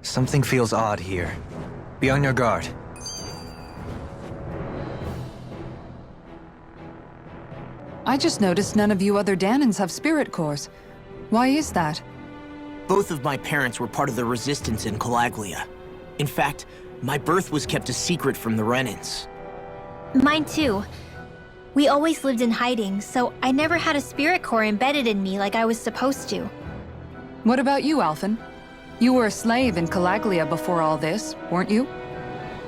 Something feels odd here. Be on your guard. I just noticed none of you other Danans have spirit cores. Why is that? Both of my parents were part of the resistance in Calaglia. In fact, my birth was kept a secret from the Renans. Mine too. We always lived in hiding, so I never had a spirit core embedded in me like I was supposed to. What about you, Alphen? You were a slave in Calaglia before all this, weren't you?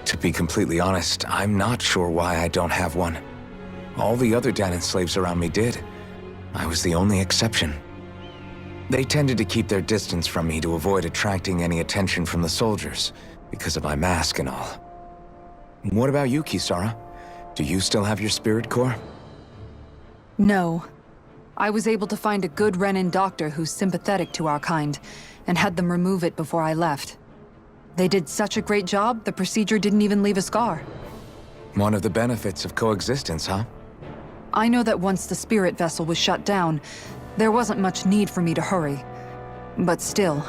To be completely honest, I'm not sure why I don't have one. All the other Danan slaves around me did. I was the only exception. They tended to keep their distance from me to avoid attracting any attention from the soldiers, because of my mask and all. What about you, Kisara? Do you still have your spirit core? No. I was able to find a good Renan doctor who's sympathetic to our kind, and had them remove it before I left. They did such a great job, the procedure didn't even leave a scar. One of the benefits of coexistence, huh? I know that once the spirit vessel was shut down, there wasn't much need for me to hurry. But still,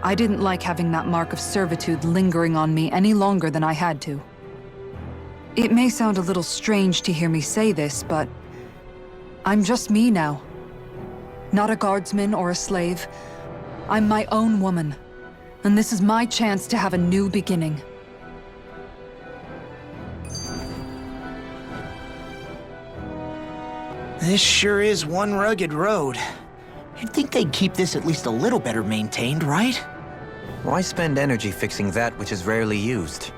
I didn't like having that mark of servitude lingering on me any longer than I had to. It may sound a little strange to hear me say this, but I'm just me now. Not a guardsman or a slave. I'm my own woman, and this is my chance to have a new beginning. This sure is one rugged road. You'd think they'd keep this at least a little better maintained, right? Why spend energy fixing that which is rarely used?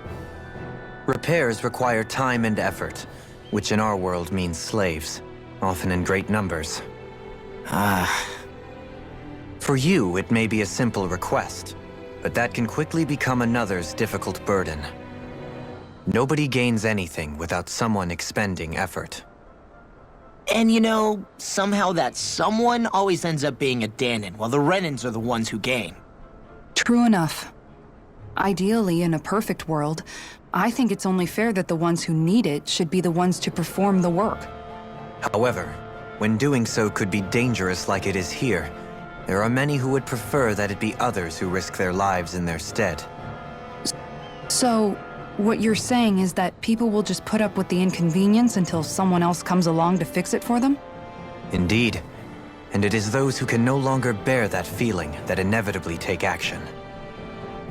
Repairs require time and effort, which in our world means slaves, often in great numbers. For you, it may be a simple request, but that can quickly become another's difficult burden. Nobody gains anything without someone expending effort. And you know, somehow that someone always ends up being a Danan, while the Renans are the ones who gain. True enough. Ideally, in a perfect world, I think it's only fair that the ones who need it should be the ones to perform the work. However, when doing so could be dangerous like it is here, there are many who would prefer that it be others who risk their lives in their stead. So, what you're saying is that people will just put up with the inconvenience until someone else comes along to fix it for them? Indeed. And it is those who can no longer bear that feeling that inevitably take action.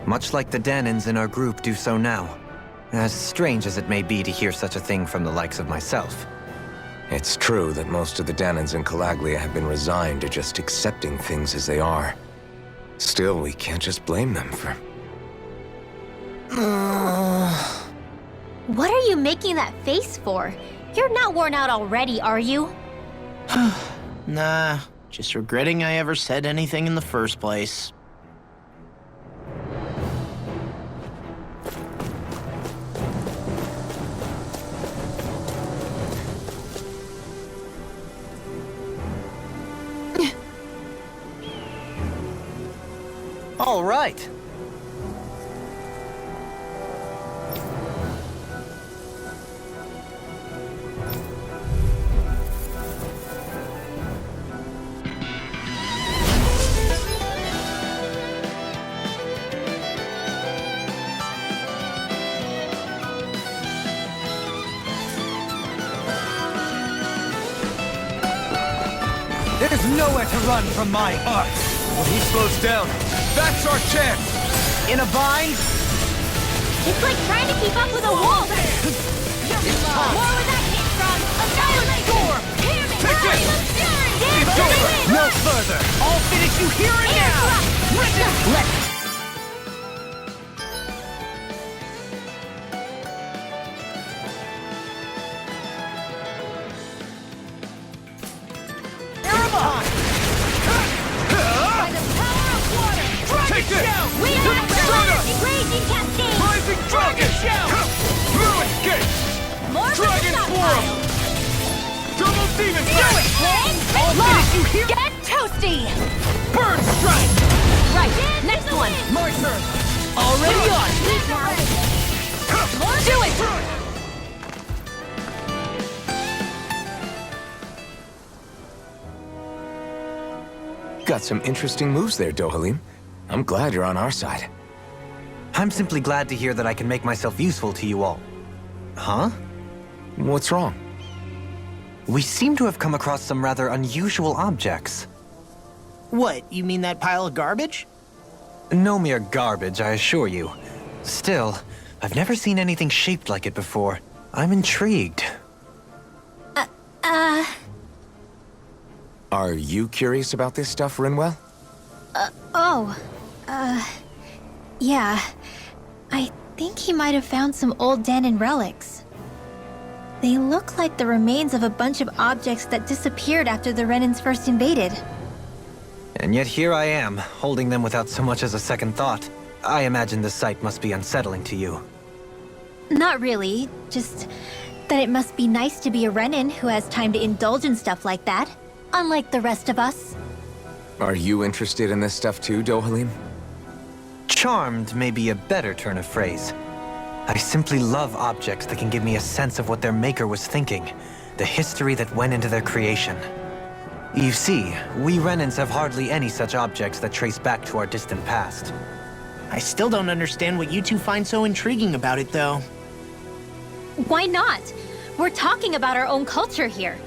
Much like the Danans in our group do so now. As strange as it may be to hear such a thing from the likes of myself. It's true that most of the Danans in Calaglia have been resigned to just accepting things as they are. Still, we can't just blame them for... What are you making that face for? You're not worn out already, are you? Nah, just regretting I ever said anything in the first place. All right. There's nowhere to run from my art. When he slows down, that's our chance. In a bind? It's like trying to keep up with a wolf! It's time. More where that came from! A silent storm! Hear me! Take it! It's over! No further! I'll finish you here and now! Let's... Take this! We have the raging cascade! Rising Dragon! Ruin Gate! More Dragon Forum! Double Demon Do it! I'll finish you here! Get toasty! Burn Strike! Right, next one! My turn! Already on! Do it! Got some interesting moves there, Dohalim. I'm glad you're on our side. I'm simply glad to hear that I can make myself useful to you all. Huh? What's wrong? We seem to have come across some rather unusual objects. What, you mean that pile of garbage? No mere garbage, I assure you. Still, I've never seen anything shaped like it before. I'm intrigued. Are you curious about this stuff, Rinwell? Yeah. I think he might have found some old Danon relics. They look like the remains of a bunch of objects that disappeared after the Renans first invaded. And yet here I am, holding them without so much as a second thought. I imagine the sight must be unsettling to you. Not really, just that it must be nice to be a Renan who has time to indulge in stuff like that, unlike the rest of us. Are you interested in this stuff too, Dohalim? Charmed may be a better turn of phrase. I simply love objects that can give me a sense of what their maker was thinking, the history that went into their creation. You see, we Renans have hardly any such objects that trace back to our distant past. I still don't understand what you two find so intriguing about it, though. Why not? We're talking about our own culture here.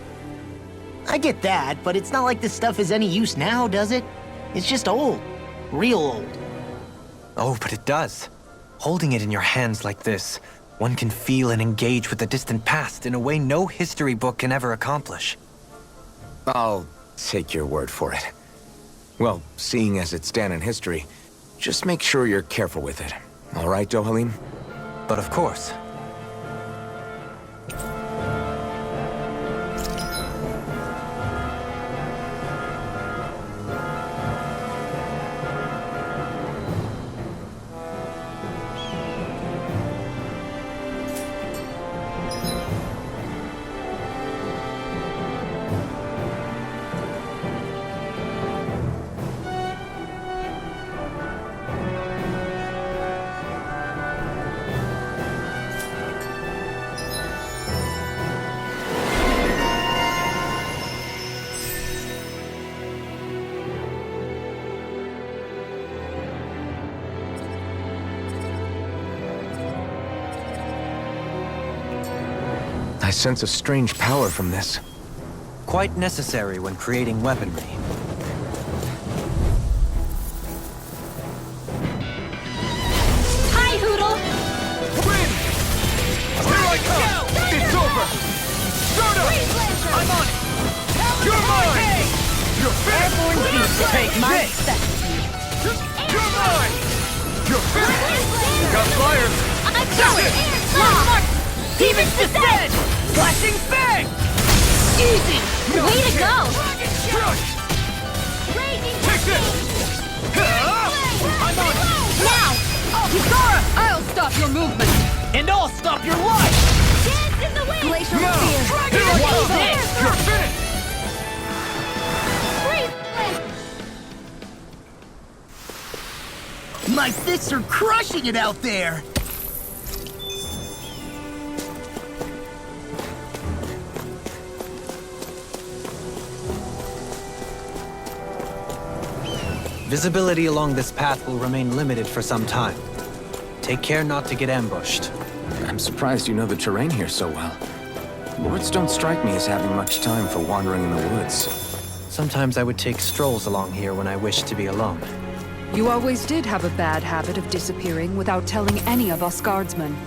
I get that, but it's not like this stuff is any use now, does it? It's just old. Real old. Oh, but it does. Holding it in your hands like this, one can feel and engage with the distant past in a way no history book can ever accomplish. I'll take your word for it. Well, seeing as it's Danon history, just make sure you're careful with it. All right, Dohalim? But of course. I sense a strange power from this. Quite necessary when creating weaponry. Hi, Hoodle! Win! Here I come! It's over! Start up! I'm on it! You're mine! You're finished! Take my step! You're mine! You're finished! Got fire! I'm going! Mark! Demons descend! Flashing fang! Easy! Way to go! Crush! Take this! I'm on it! Now! Kisara! I'll stop your movement! And I'll stop your life! Dance in the wind! Glacial Now! Spear! Here I What's come! this? You're finished! My fists are crushing it out there! Visibility along this path will remain limited for some time. Take care not to get ambushed. I'm surprised you know the terrain here so well. Lords don't strike me as having much time for wandering in the woods. Sometimes I would take strolls along here when I wished to be alone. You always did have a bad habit of disappearing without telling any of us guardsmen.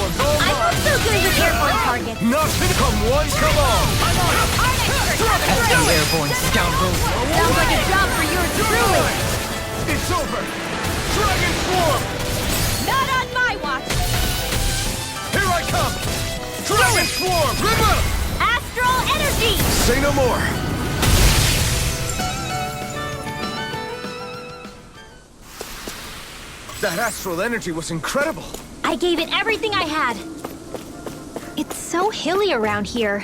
I'm also good with airborne targets. Nothing! Come one, come all! I'm on it! Pesky airborne scoundrels! Sounds like a job for yours truly. It's over! Dragon Swarm! Not on my watch. Here I come! Dragon Swarm! River! Astral energy. Say no more! That astral energy was incredible! I gave it everything I had. It's so hilly around here.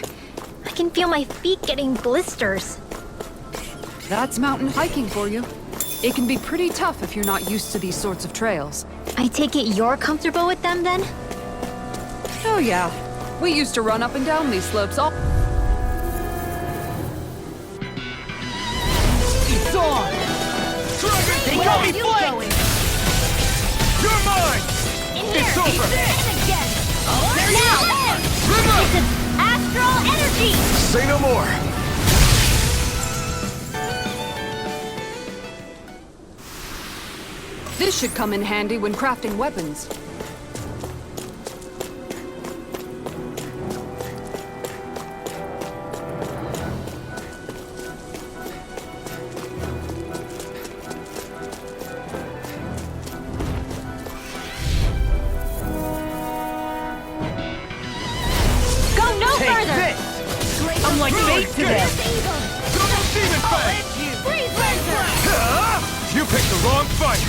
I can feel my feet getting blisters. That's mountain hiking for you. It can be pretty tough if you're not used to these sorts of trails. I take it you're comfortable with them then? Oh yeah. We used to run up and down these slopes all... It's on! They got me flanked! You're mine! It's over! Now! This is astral energy! Say no more! This should come in handy when crafting weapons. Go no Take further! this! I'm like bait to them. Double demon fang! Freeze laser! You picked the wrong fight!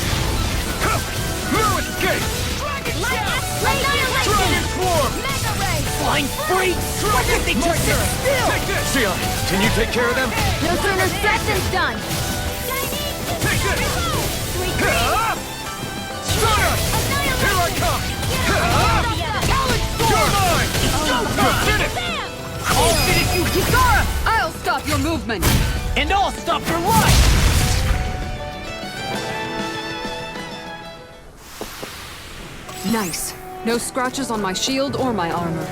No escape! Dragon Swarm! Flying freaks! What if they just sit still? Take this! Sion, can you take care of them? No sooner said than done! Take this! Sion! Here I come! You're mine! You're finished! I'll finish you, Kisara! I'll stop your movement! And I'll stop your life! Nice. No scratches on my shield or my armor.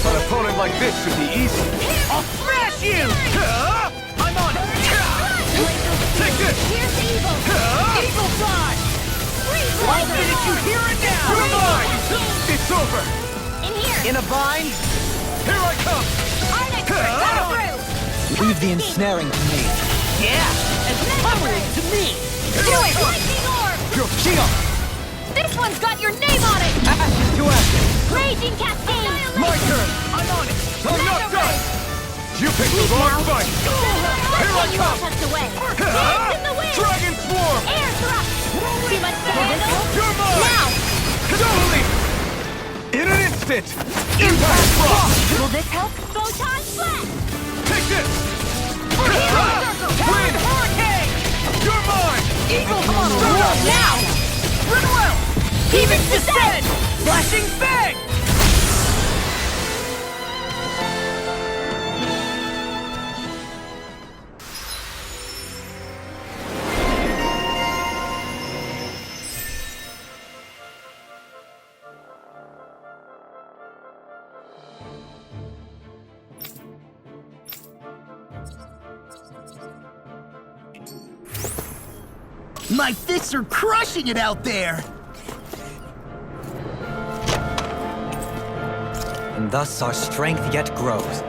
An opponent like this should be easy. I'll smash you! I'm on it! Take this! Here's the evil! Eagle fly! I'll finish you here and You're now! mine! It's over! In here! In a vine? Here I come! Arnex, come through! Leave the ensnaring to me. Yeah, and cover it to me! Do it! Lightning orb! Your shield! This one's got your name on it! Ashes to ashes! Raging cascade! My turn! I'm on it! I'm not done! You picked the wrong fight! Here I come! Away. Dance in the wind! Dragon Swarm! Air thrust! Too much to handle? You're mine! Now! Totally! In an instant! Impact Frost! Will this help? Photon flash! Take this! Wind Win! hurricane! You're mine! Eagle fly! Now! Rinwell! Heaving descent! Flashing fang! My fists are crushing it out there! And thus our strength yet grows.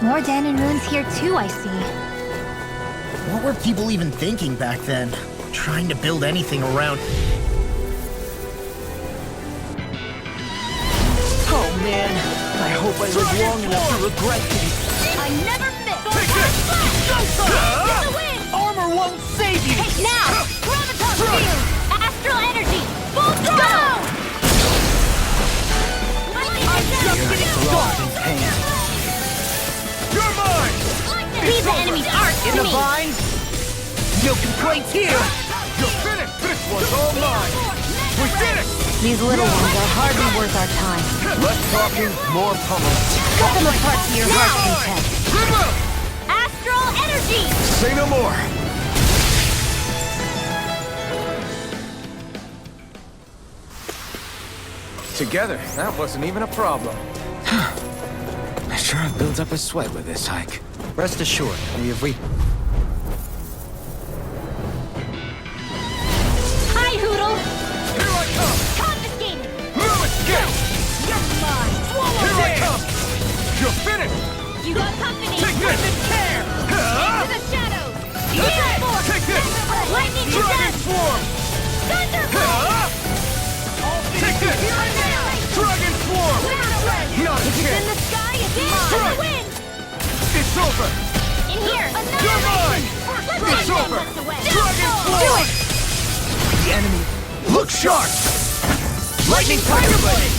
More Danon runes here too, I see. What were people even thinking back then? Trying to build anything around... Oh man, I hope I live long enough to regret this. I never miss! Take this! In the wind! Armor won't save you! Now! Graviton field! Astral energy! Full throttle! I'm just getting started! In pain. You're mine! Leave the enemy's art In to the me! vines? No complaints here! You're finished! This one's all mine! We did it! These little ones are hardly worth our time. Less talking, more pummeling. Cut them apart to your heart's content. Rinwell! Astral energy! Say no more! Together, that wasn't even a problem. I sure have built up a sweat with this hike. Rest assured, we have over! In here! You're mine! It's over! Dragonful! The enemy. Look sharp! Lightning Tiger Blade!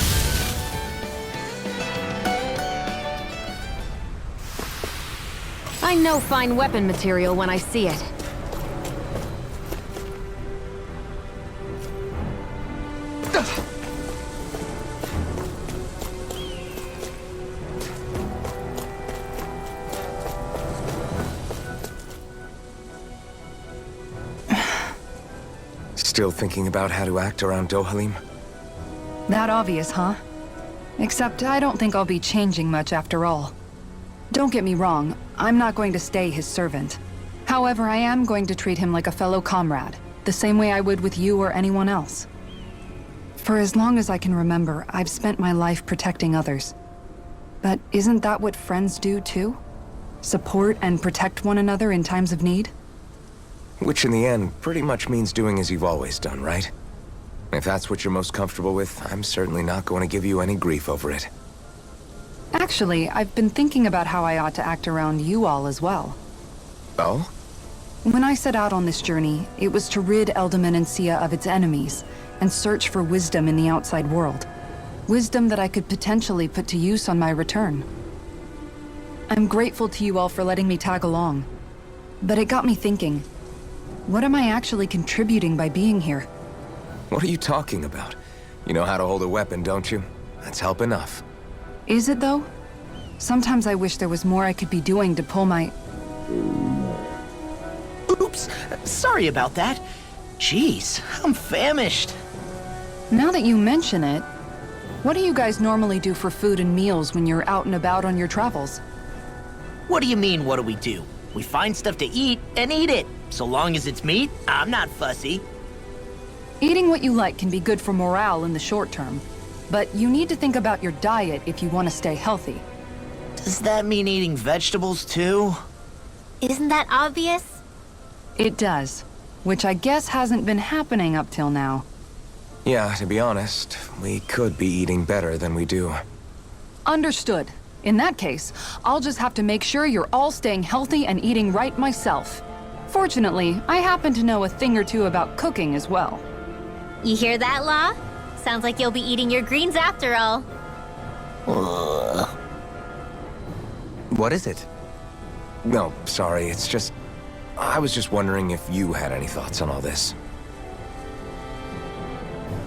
I know fine weapon material when I see it. Still thinking about how to act around Dohalim? That obvious, huh? Except I don't think I'll be changing much after all. Don't get me wrong, I'm not going to stay his servant. However, I am going to treat him like a fellow comrade, the same way I would with you or anyone else. For as long as I can remember, I've spent my life protecting others. But isn't that what friends do too? Support and protect one another in times of need? Which in the end pretty much means doing as you've always done, right? If that's what you're most comfortable with, I'm certainly not going to give you any grief over it. Actually, I've been thinking about how I ought to act around you all as well. Oh? When I set out on this journey, it was to rid Eldaman and Sia of its enemies, and search for wisdom in the outside world. Wisdom that I could potentially put to use on my return. I'm grateful to you all for letting me tag along. But it got me thinking, what am I actually contributing by being here? What are you talking about? You know how to hold a weapon, don't you? That's help enough. Is it though? Sometimes I wish there was more I could be doing to pull my... Oops, sorry about that. Jeez, I'm famished. Now that you mention it, what do you guys normally do for food and meals when you're out and about on your travels? What do you mean, what do we do? We find stuff to eat and eat it. So long as it's meat, I'm not fussy. Eating what you like can be good for morale in the short term, but you need to think about your diet if you want to stay healthy. Does that mean eating vegetables too? Isn't that obvious? It does, which I guess hasn't been happening up till now. Yeah, to be honest, we could be eating better than we do. Understood. In that case, I'll just have to make sure you're all staying healthy and eating right myself. Fortunately, I happen to know a thing or two about cooking as well. You hear that, Law? Sounds like you'll be eating your greens after all. What is it? No, sorry, it's just... I was just wondering if you had any thoughts on all this.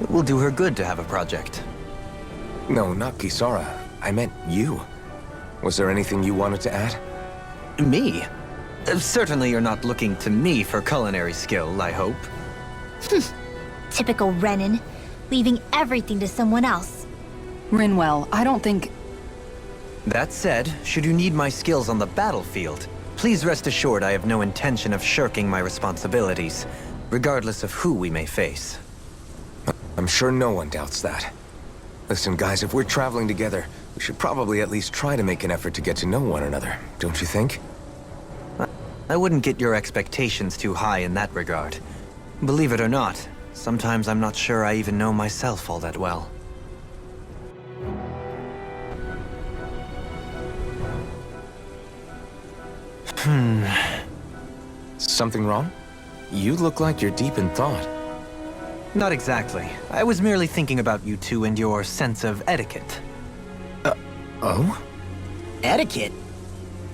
It will do her good to have a project. No, not Kisara. I meant you. Was there anything you wanted to add? Me? Certainly you're not looking to me for culinary skill, I hope. Typical Renan, leaving everything to someone else. Rinwell, I don't think... That said, should you need my skills on the battlefield, please rest assured I have no intention of shirking my responsibilities, regardless of who we may face. I'm sure no one doubts that. Listen, guys, if we're traveling together, we should probably at least try to make an effort to get to know one another, don't you think? I wouldn't get your expectations too high in that regard. Believe it or not, sometimes I'm not sure I even know myself all that well. Something wrong? You look like you're deep in thought. Not exactly. I was merely thinking about you two and your sense of etiquette. Oh? Etiquette?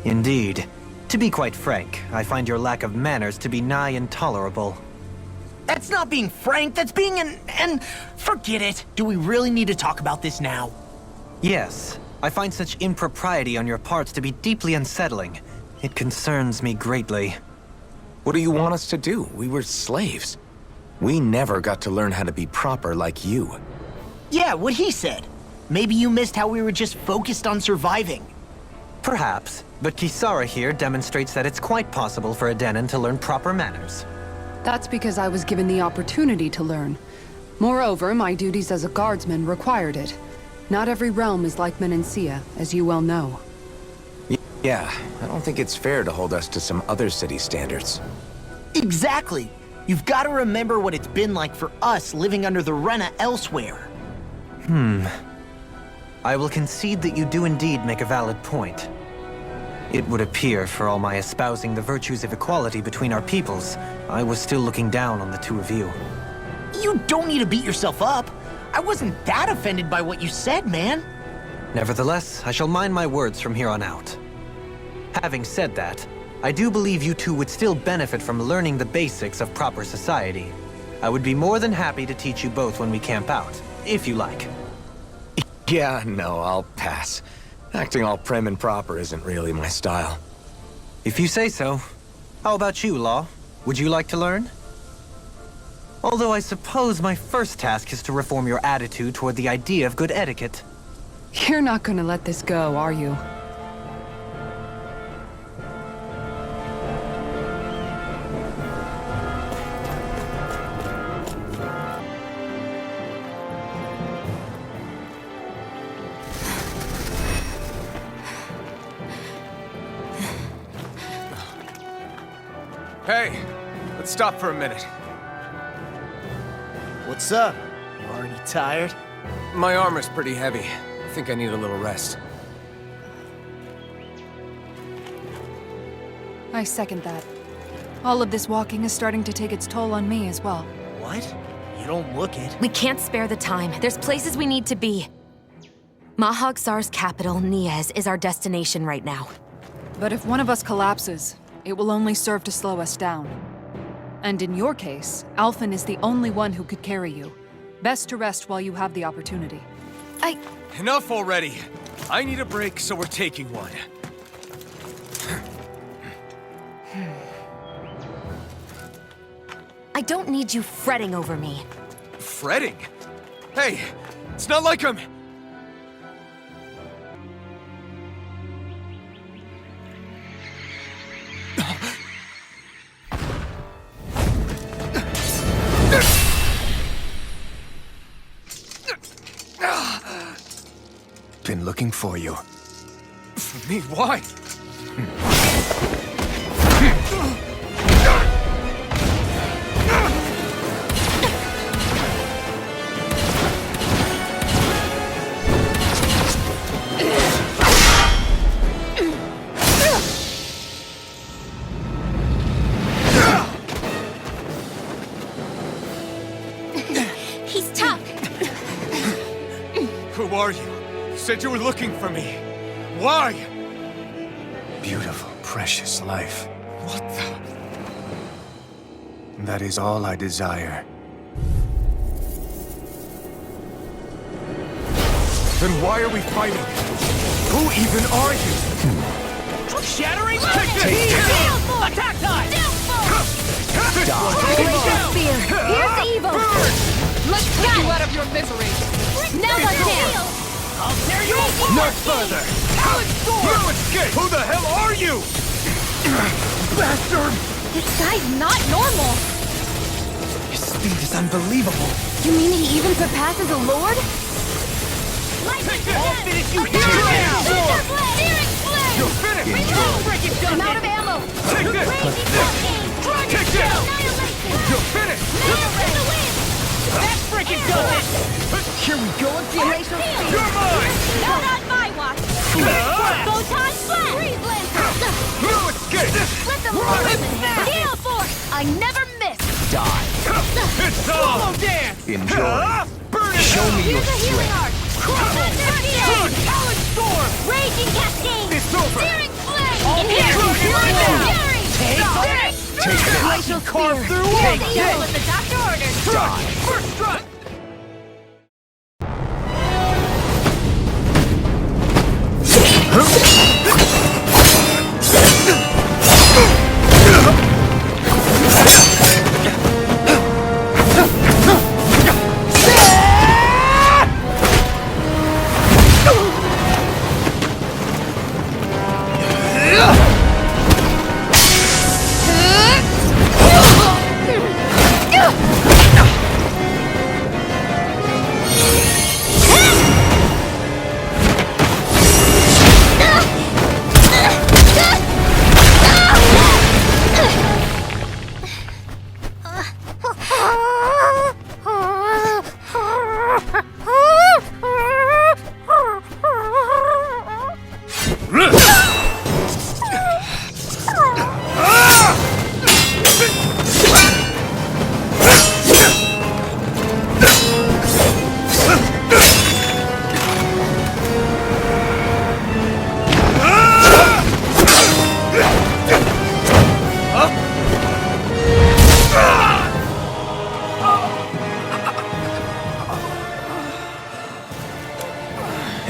Indeed. To be quite frank, I find your lack of manners to be nigh intolerable. That's not being frank, that's being and forget it. Do we really need to talk about this now? Yes, I find such impropriety on your parts to be deeply unsettling. It concerns me greatly. What do you want us to do? We were slaves. We never got to learn how to be proper like you. Yeah, what he said. Maybe you missed how we were just focused on surviving. Perhaps, but Kisara here demonstrates that it's quite possible for a Denon to learn proper manners. That's because I was given the opportunity to learn. Moreover, my duties as a guardsman required it. Not every realm is like Menancia, as you well know. Yeah, I don't think it's fair to hold us to some other city standards. Exactly. You've got to remember what it's been like for us living under the Rena elsewhere. I will concede that you do indeed make a valid point. It would appear, for all my espousing the virtues of equality between our peoples, I was still looking down on the two of you. You don't need to beat yourself up. I wasn't that offended by what you said, man. Nevertheless, I shall mind my words from here on out. Having said that, I do believe you two would still benefit from learning the basics of proper society. I would be more than happy to teach you both when we camp out, if you like. Yeah, no, I'll pass. Acting all prim and proper isn't really my style. If you say so. How about you, Law? Would you like to learn? Although I suppose my first task is to reform your attitude toward the idea of good etiquette. You're not gonna let this go, are you? Hey, let's stop for a minute. What's up? You already tired? My armor's pretty heavy. I think I need a little rest. I second that. All of this walking is starting to take its toll on me as well. What? You don't look it. We can't spare the time. There's places we need to be. Mahag Saar's capital, Niez, is our destination right now. But if one of us collapses, it will only serve to slow us down. And in your case, Alphen is the only one who could carry you. Best to rest while you have the opportunity. Enough already! I need a break, so we're taking one. I don't need you fretting over me. Fretting? Hey, it's not like I'm... Been looking for you. For me, why? He's tough. Who are you? You said you were looking for me. Why? Beautiful, precious life. What the... That is all I desire. Then why are we fighting? Who even are you? Shattering! Take Attack time! Spear, here's evil! Let's put you out of your misery! Now let's dance! I'll tear you Not further! You escape! Who the hell are you? Bastard! This guy's not normal! His speed is unbelievable. You mean he even surpasses a lord? I'll finish you here now! You're finished! I'm out of ammo! Take this! Take this! You're finished! That freaking does it! Here we go again! You're mine! No, not my watch. Photon flash. Freeze lancer. You escape! Let them run. Heal force. I never miss. It's on! Dance! Enjoy! Burn it! Show me your Here's a healing strength. art. Talon storm. Raging cascade. It's over! Searing flame. All Inherited here fury. now. Fury. Take this! Glacial Carve spear! through Take all! this. What the doctor ordered. Strike! First strike!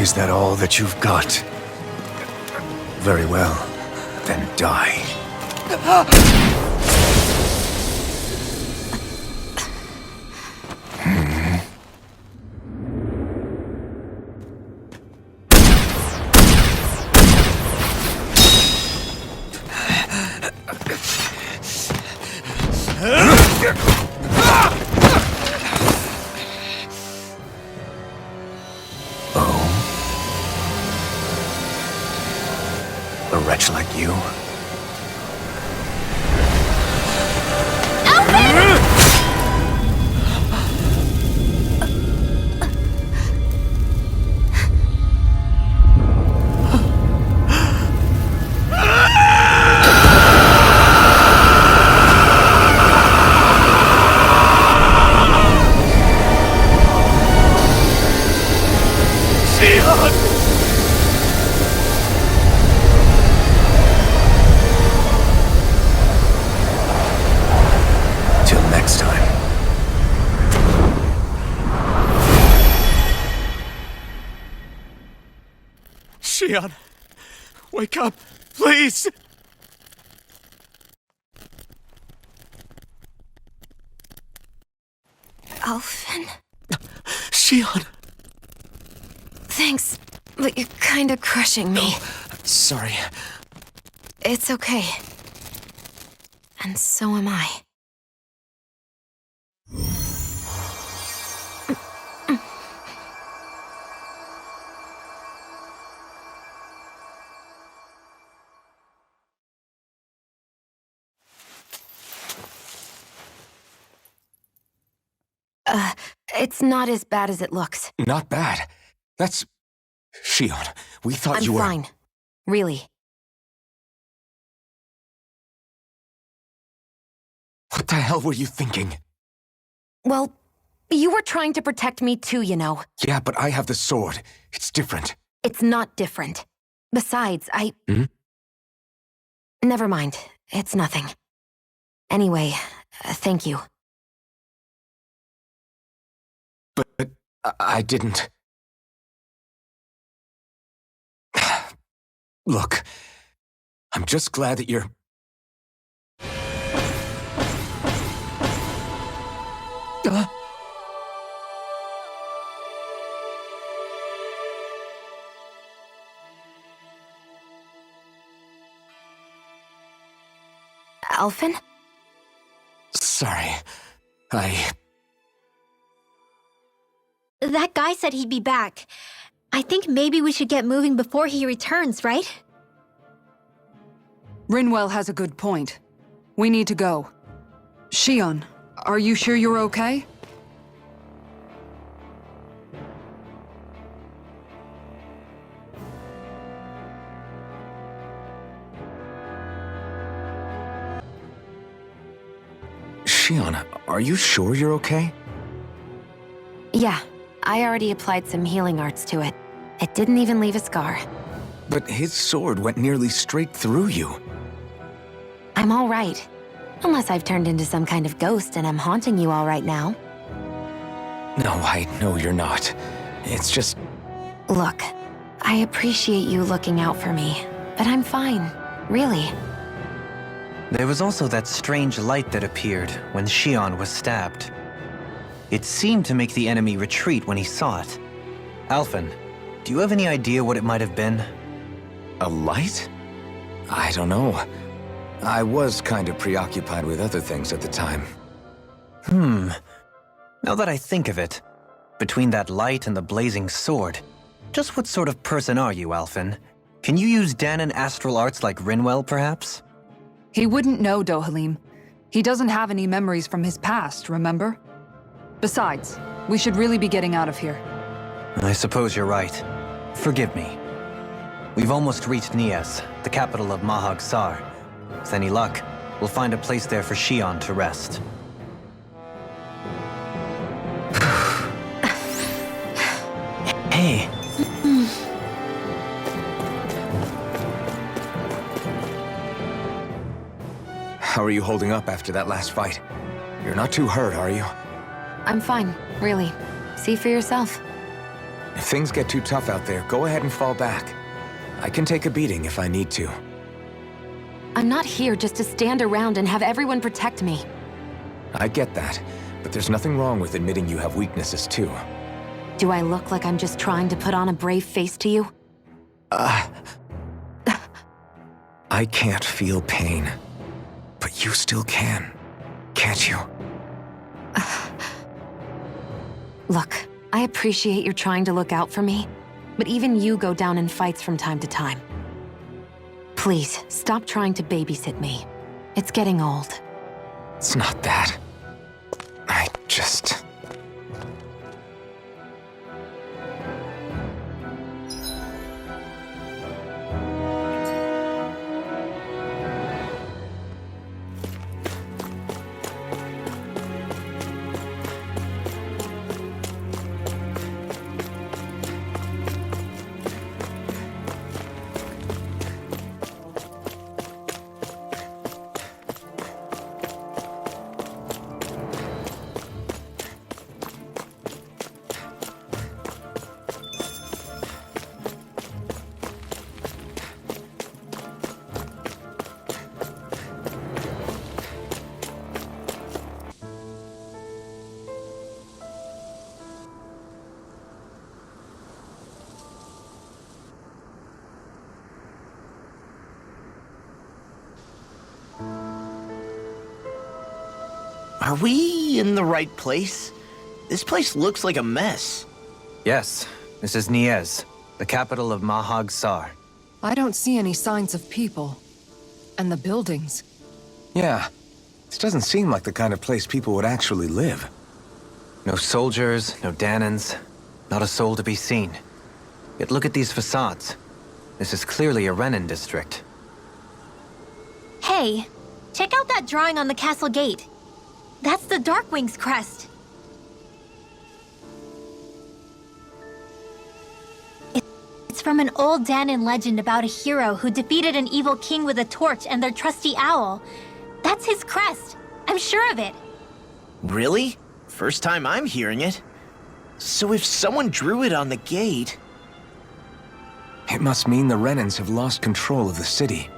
Is that all that you've got? Very well. Then die. A wretch like you? Till next time. Shion, wake up, please! Alphen? Shion! Thanks, but you're kinda crushing me. Sorry. It's okay. And so am I. It's not as bad as it looks. Not bad. That's... Shion, we thought I'm you were... fine. Really. What the hell were you thinking? Well, you were trying to protect me too, you know. Yeah, but I have the sword. It's different. It's not different. Besides, Hmm? Never mind. It's nothing. Anyway, thank you. But I didn't... Look, I'm just glad that you're... Alphen? Sorry. That guy said he'd be back. I think maybe we should get moving before he returns, right? Rinwell has a good point. We need to go. Shion, are you sure you're okay? Shion, are you sure you're okay? Yeah, I already applied some healing arts to it. It didn't even leave a scar. But his sword went nearly straight through you. I'm all right. Unless I've turned into some kind of ghost and I'm haunting you all right now. No, I know you're not. It's just... Look, I appreciate you looking out for me, but I'm fine, really. There was also that strange light that appeared when Shion was stabbed. It seemed to make the enemy retreat when he saw it. Alphen, do you have any idea what it might have been? A light? I don't know. I was kind of preoccupied with other things at the time. Now that I think of it, between that light and the blazing sword, just what sort of person are you, Alphen? Can you use Danon astral arts like Rinwell, perhaps? He wouldn't know, Dohalim. He doesn't have any memories from his past, remember? Besides, we should really be getting out of here. I suppose you're right. Forgive me. We've almost reached Nias, the capital of Mahag Saar. With any luck, we'll find a place there for Shion to rest. Hey. How are you holding up after that last fight? You're not too hurt, are you? I'm fine, really. See for yourself. If things get too tough out there, go ahead and fall back. I can take a beating if I need to. I'm not here just to stand around and have everyone protect me. I get that, but there's nothing wrong with admitting you have weaknesses too. Do I look like I'm just trying to put on a brave face to you? I can't feel pain, but you still can, can't you? Look, I appreciate you're trying to look out for me, but even you go down in fights from time to time. Please, stop trying to babysit me. It's getting old. It's not that. I just... Are we in the right place? This place looks like a mess. Yes, this is Niez, the capital of Mahag Saar. I don't see any signs of people. And the buildings. Yeah, this doesn't seem like the kind of place people would actually live. No soldiers, no Danans, not a soul to be seen. Yet look at these facades. This is clearly a Renin district. Hey, check out that drawing on the castle gate. That's the Darkwing's crest. It's from an old Danan legend about a hero who defeated an evil king with a torch and their trusty owl. That's his crest. I'm sure of it. Really? First time I'm hearing it. So if someone drew it on the gate... It must mean the Renins have lost control of the city.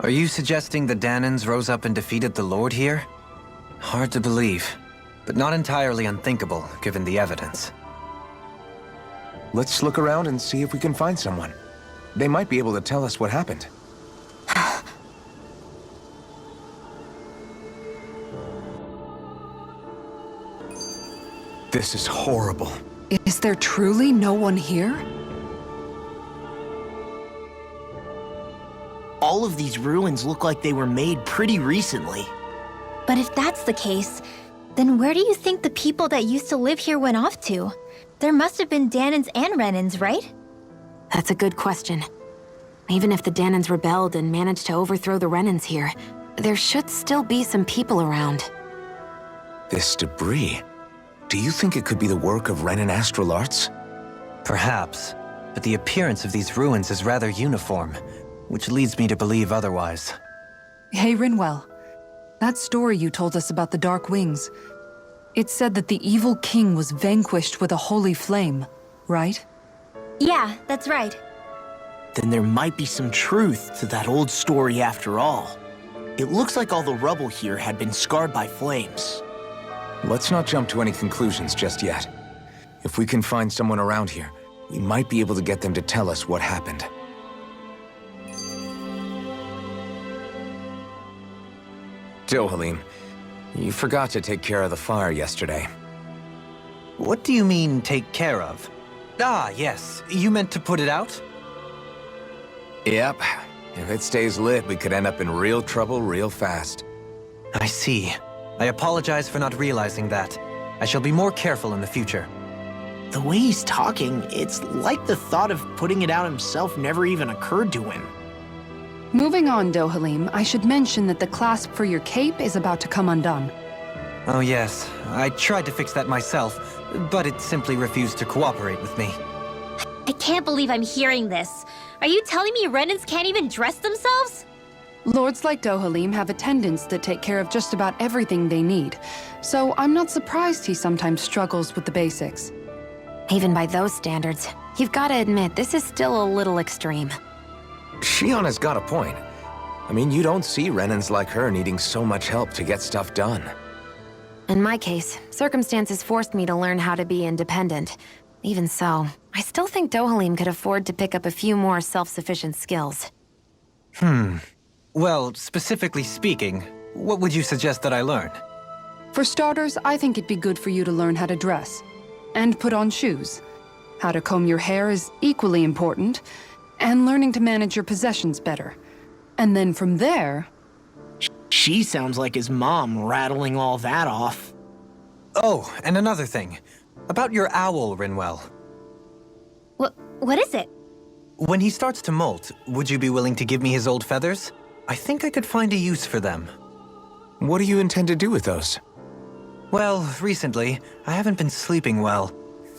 Are you suggesting the Danans rose up and defeated the Lord here? Hard to believe, but not entirely unthinkable, given the evidence. Let's look around and see if we can find someone. They might be able to tell us what happened. This is horrible. Is there truly no one here? All of these ruins look like they were made pretty recently. But if that's the case, then where do you think the people that used to live here went off to? There must have been Danans and Renins, right? That's a good question. Even if the Danans rebelled and managed to overthrow the Renins here, there should still be some people around. This debris... Do you think it could be the work of Renin astral arts? Perhaps, but the appearance of these ruins is rather uniform, which leads me to believe otherwise. Hey, Rinwell. That story you told us about the Dark Wings. It said that the evil king was vanquished with a holy flame, right? Yeah, that's right. Then there might be some truth to that old story after all. It looks like all the rubble here had been scarred by flames. Let's not jump to any conclusions just yet. If we can find someone around here, we might be able to get them to tell us what happened. Dohalim, you forgot to take care of the fire yesterday. What do you mean, take care of? Ah, yes. You meant to put it out? Yep. If it stays lit, we could end up in real trouble real fast. I see. I apologize for not realizing that. I shall be more careful in the future. The way he's talking, it's like the thought of putting it out himself never even occurred to him. Moving on, Dohalim, I should mention that the clasp for your cape is about to come undone. Oh yes, I tried to fix that myself, but it simply refused to cooperate with me. I can't believe I'm hearing this. Are you telling me Renins can't even dress themselves? Lords like Dohalim have attendants that take care of just about everything they need, so I'm not surprised he sometimes struggles with the basics. Even by those standards, you've got to admit this is still a little extreme. Shionna's got a point. I mean, you don't see Renans like her needing so much help to get stuff done. In my case, circumstances forced me to learn how to be independent. Even so, I still think Dohalim could afford to pick up a few more self-sufficient skills. Well, specifically speaking, what would you suggest that I learn? For starters, I think it'd be good for you to learn how to dress. And put on shoes. How to comb your hair is equally important. And learning to manage your possessions better. And then from there... She sounds like his mom rattling all that off. Oh, and another thing. About your owl, Rinwell. What is it? When he starts to molt, would you be willing to give me his old feathers? I think I could find a use for them. What do you intend to do with those? Well, recently, I haven't been sleeping well.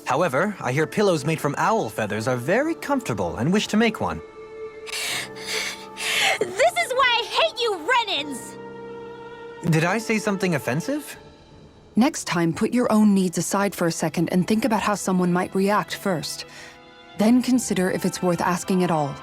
However, I hear pillows made from owl feathers are very comfortable and wish to make one. This is why I hate you, Renans! Did I say something offensive? Next time, put your own needs aside for a second and think about how someone might react first. Then consider if it's worth asking at all.